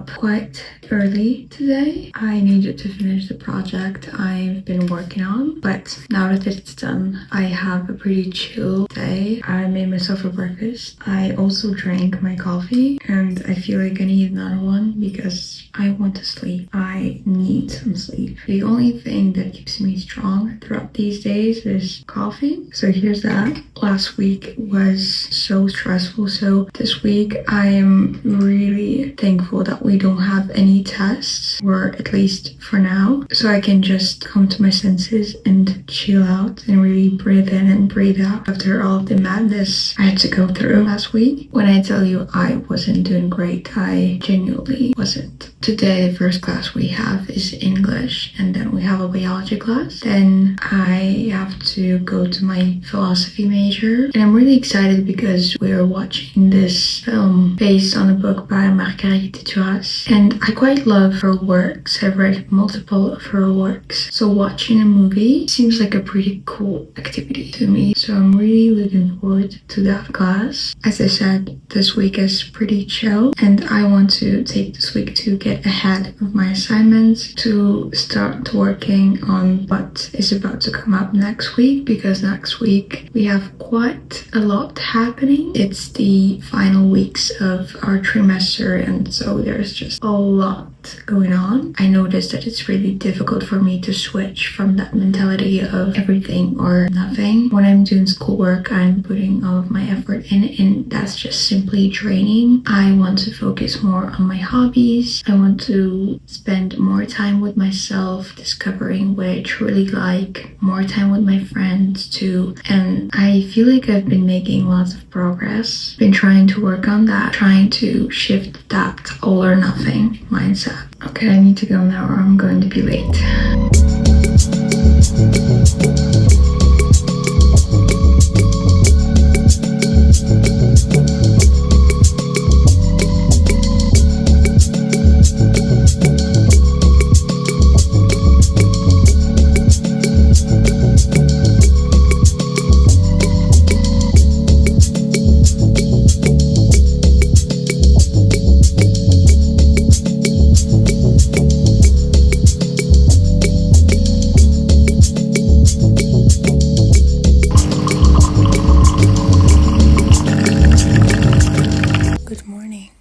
up quite early today. I needed to finish the project I've been working on, but now that it's done, I have a pretty chill day. I made myself a breakfast. I also drank my coffee, and I feel like I need another one because I want to sleep. I need some sleep. The only thing that keeps me strong throughout these days is coffee. So here's that. Last week was so stressful, so this week I am really thankful that we don't have any tests, or at least for now, so I can just come to my senses and chill out and really breathe in and breathe out after all of the madness I had to go through last week. When I tell you I wasn't doing great, I genuinely wasn't. Today, the first class we have is English, and then we have a biology class. Then I have to go to my philosophy major, and I'm really excited because we're watching this film based on a book by Marguerite Duras, and I quite love her works. I've read multiple of her works, so watching a movie seems like a pretty cool activity to me, so I'm really looking forward to that class. As I said, this week is pretty chill, and I want to take this week to get ahead of my assignments, to start working on what is about to come up next week, because next week we have quite a lot happening. It's the final weeks of our trimester, and so there's just a lot going on. I noticed that it's really difficult for me to switch from that mentality of everything or nothing. When I'm doing schoolwork, I'm putting all of my effort in, and that's just simply draining. I want to focus more on my hobbies. I want to spend more time with myself, discovering what I truly like, more time with my friends too, and I feel like I've been making lots of progress. Been trying to work on that, trying to shift that all or nothing mindset. Okay, I need to go now or I'm going to be late.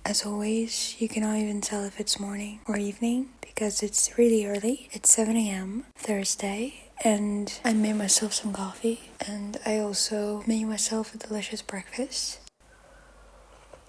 As always, you cannot even tell if it's morning or evening because it's really early. It's 7 a.m. Thursday, and I made myself some coffee, and I also made myself a delicious breakfast.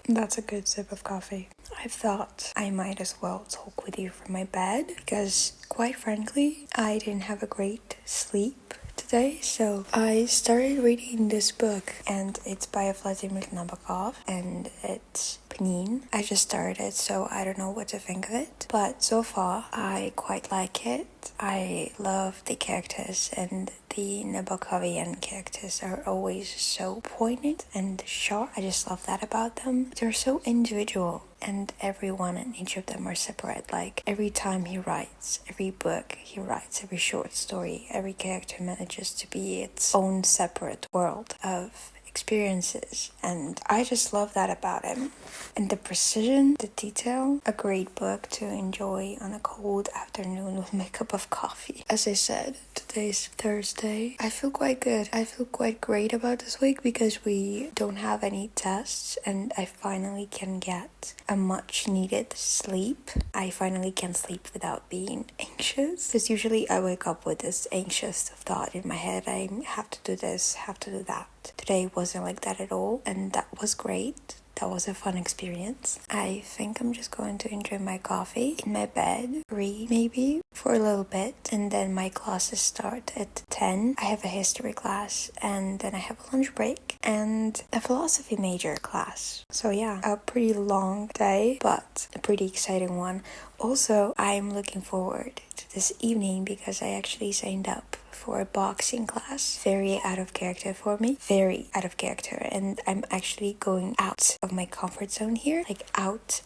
That's a good sip of coffee. I thought I might as well talk with you from my bed because, quite frankly, I didn't have a great sleep today, so I started reading this book, and it's by Vladimir Nabokov, and it's Pnin. I just started, so I don't know what to think of it, but so far I quite like it. I love the characters, and the Nabokovian characters are always so poignant and sharp. I just love that about them. They're so individual, and everyone and each of them are separate. Like every time he writes, every book he writes, every short story, every character manages to be its own separate world of experiences, and I just love that about him. And the precision, the detail, a great book to enjoy on a cold afternoon with my cup of coffee. As I said, today's Thursday. I feel quite good. I feel quite great about this week because we don't have any tests, and I finally can get a much needed sleep. I finally can sleep without being anxious, because usually I wake up with this anxious thought in my head. I have to do this, have to do that. Today wasn't like that at all, and that was great. That was a fun experience. I think I'm just going to enjoy my coffee in my bed, read maybe for a little bit, and then my classes start at 10. I have a history class, and then I have a lunch break and a philosophy major class. So yeah, a pretty long day, but a pretty exciting one. Also, I'm looking forward to this evening because I actually signed up for a boxing class. Very out of character for me. Very out of character. And I'm actually going out of my comfort zone here. Like out.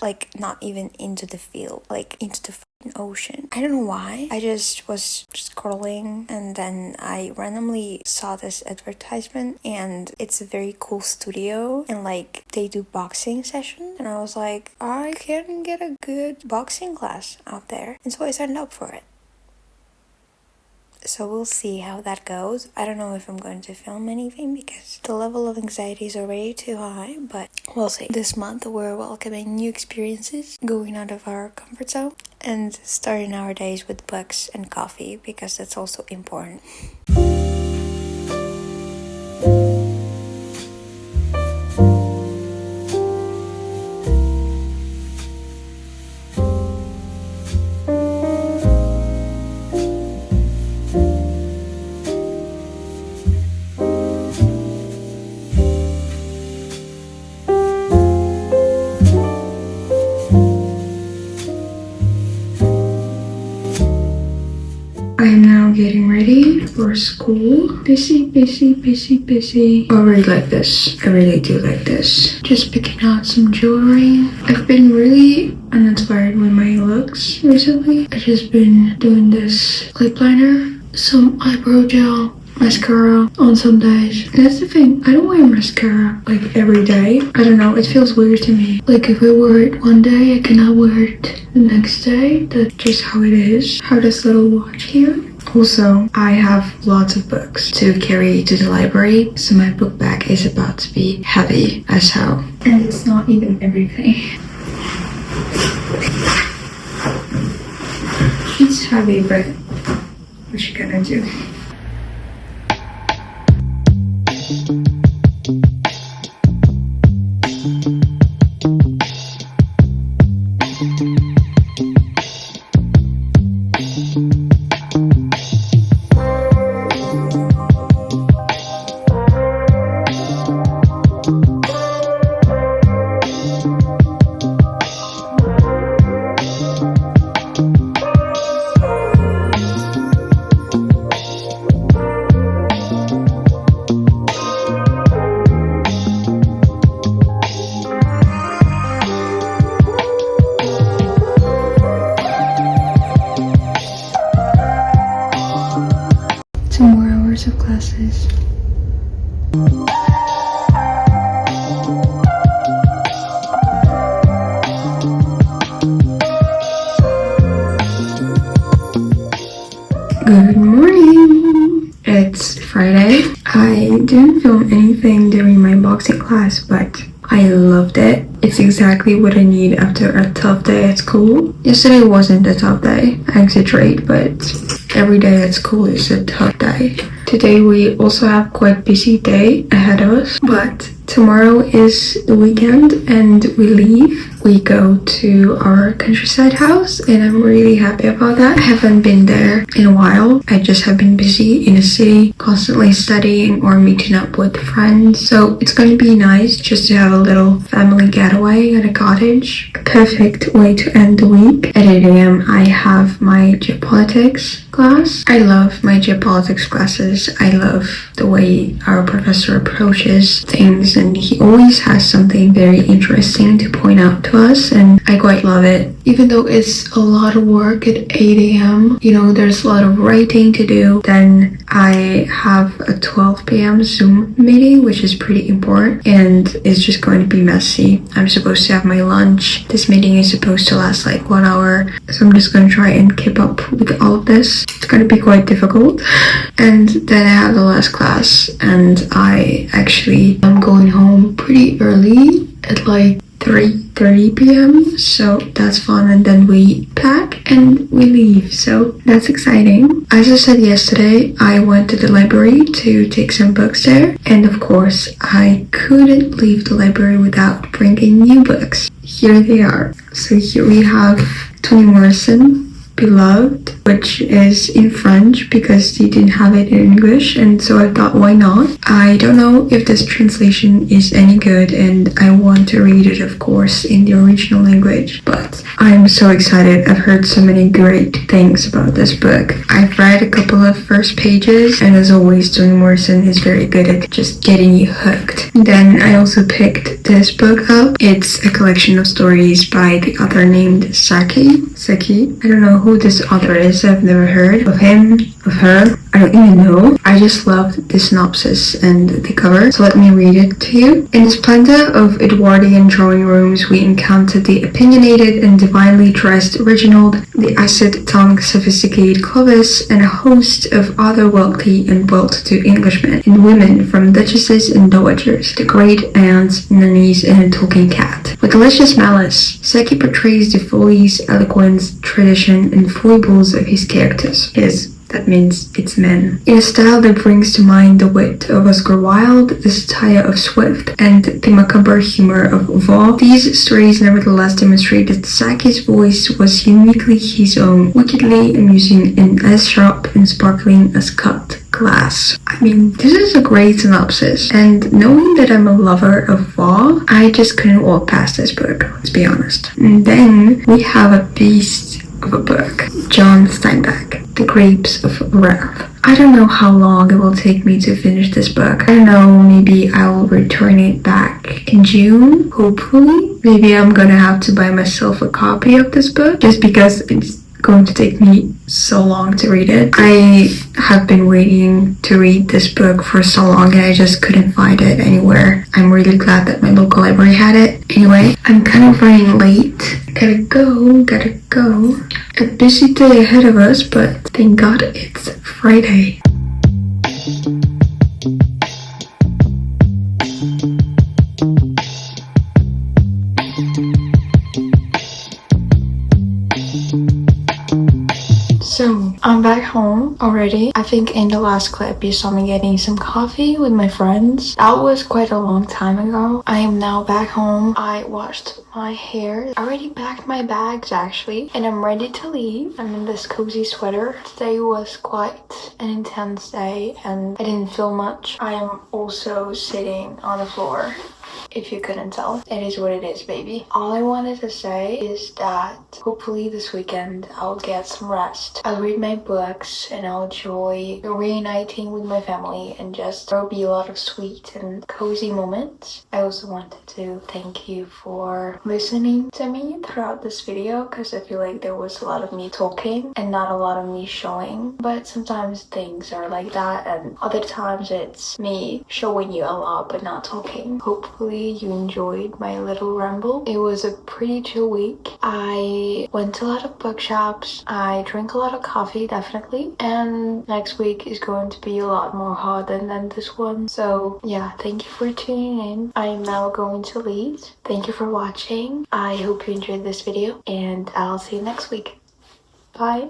Like not even into the field. Like into the an ocean. I don't know why. I just was scrolling and then I randomly saw this advertisement, and it's a very cool studio, and like they do boxing sessions, and I was like, I can get a good boxing class out there, and so I signed up for it. So we'll see how that goes. I don't know if I'm going to film anything because the level of anxiety is already too high, but we'll see. This month we're welcoming new experiences, going out of our comfort zone, and starting our days with books and coffee because that's also important. I am now getting ready for school. Busy. I really like this. I really do like this. Just picking out some jewelry. I've been really uninspired with my looks recently. I've just been doing this lip liner, some eyebrow gel, mascara on some days. And that's the thing, I don't wear mascara like every day. I don't know, it feels weird to me. Like if I wear it one day, I cannot wear it the next day. That's just how it is. I have this little watch here. Also, I have lots of books to carry to the library, so my book bag is about to be heavy as hell. And it's not even everything. It's heavy, but what you gonna do? Two more hours of classes. Good morning! It's Friday. I didn't film anything during my boxing class, but I loved it. It's exactly what I need after a tough day at school. Yesterday wasn't a tough day. I exaggerate, but every day at school is a tough day. Today we also have quite a busy day ahead of us, but tomorrow is the weekend and we leave. We go to our countryside house and I'm really happy about that. I haven't been there in a while. I just have been busy in the city, constantly studying or meeting up with friends. So it's going to be nice just to have a little family getaway at a cottage. A perfect way to end the week. At 8 a.m. I have my geopolitics class. I love my geopolitics classes. I love the way our professor approaches things, and he always has something very interesting to point out to us, and I quite love it. Even though it's a lot of work at 8 a.m., you know, there's a lot of writing to do. Then I have a 12 p.m. Zoom meeting, which is pretty important, and it's just going to be messy. I'm supposed to have my lunch. This meeting is supposed to last like 1 hour, so I'm just going to try and keep up with all of this. It's going to be quite difficult. And then I have the last class, and I'm going home pretty early at like 3:30 p.m. so that's fun, and then we pack and we leave, so that's exciting. As I said yesterday, I went to the library to take some books there, and of course I couldn't leave the library without bringing new books. Here they are. So here we have Toni Morrison, Beloved, which is in French because they didn't have it in English, and so I thought, why not? I don't know if this translation is any good, and I want to read it, of course, in the original language, but I'm so excited. I've heard so many great things about this book. I've read a couple of first pages, and as always, Toni Morrison is very good at just getting you hooked. Then I also picked this book up. It's a collection of stories by the author named Saki. I don't know who this author is. I've never heard of him, of her. I don't even know. I just loved the synopsis and the cover, so let me read it to you. In the splendor of Edwardian drawing rooms, we encountered the opinionated and divinely dressed Reginald, the acid-tongued sophisticated Clovis, and a host of other wealthy and well-to-do Englishmen and women, from duchesses and dowagers to great aunts, nannies, and a talking cat. With delicious malice, Saki portrays the follies, eloquence, tradition, and foibles of his characters. That means it's men. In a style that brings to mind the wit of Oscar Wilde, the satire of Swift, and the macabre humor of Vaughan, these stories nevertheless demonstrate that Saki's voice was uniquely his own, wickedly amusing and as sharp and sparkling as cut glass. I mean, this is a great synopsis, and knowing that I'm a lover of Vaughan, I just couldn't walk past this book, let's be honest. And then we have a beast of a book, John Steinbeck, The Grapes of Wrath. I don't know how long it will take me to finish this book. I don't know, maybe I'll return it back in June, hopefully. Maybe I'm gonna have to buy myself a copy of this book just because it's going to take me so long to read it. I have been waiting to read this book for so long and I just couldn't find it anywhere. I'm really glad that my local library had it. Anyway, I'm kind of running late. Gotta go. A busy day ahead of us, but thank God it's Friday. So, I'm back home already. I think in the last clip you saw me getting some coffee with my friends. That was quite a long time ago. I am now back home. I washed my hair. I already packed my bags actually, and I'm ready to leave. I'm in this cozy sweater. Today was quite an intense day and I didn't feel much. I am also sitting on the floor. If you couldn't tell, it is what it is, baby. All I wanted to say is that hopefully this weekend I'll get some rest. I'll read my books and I'll enjoy reuniting with my family, and just there'll be a lot of sweet and cozy moments. I also wanted to thank you for listening to me throughout this video, because I feel like there was a lot of me talking and not a lot of me showing, but sometimes things are like that, and other times it's me showing you a lot but not talking. Hopefully you enjoyed my little ramble. It was a pretty chill week. I went to a lot of bookshops. I drank a lot of coffee, definitely. And next week is going to be a lot more hot than this one. So yeah, thank you for tuning in. I am now going to leave. Thank you for watching. I hope you enjoyed this video and I'll see you next week. Bye.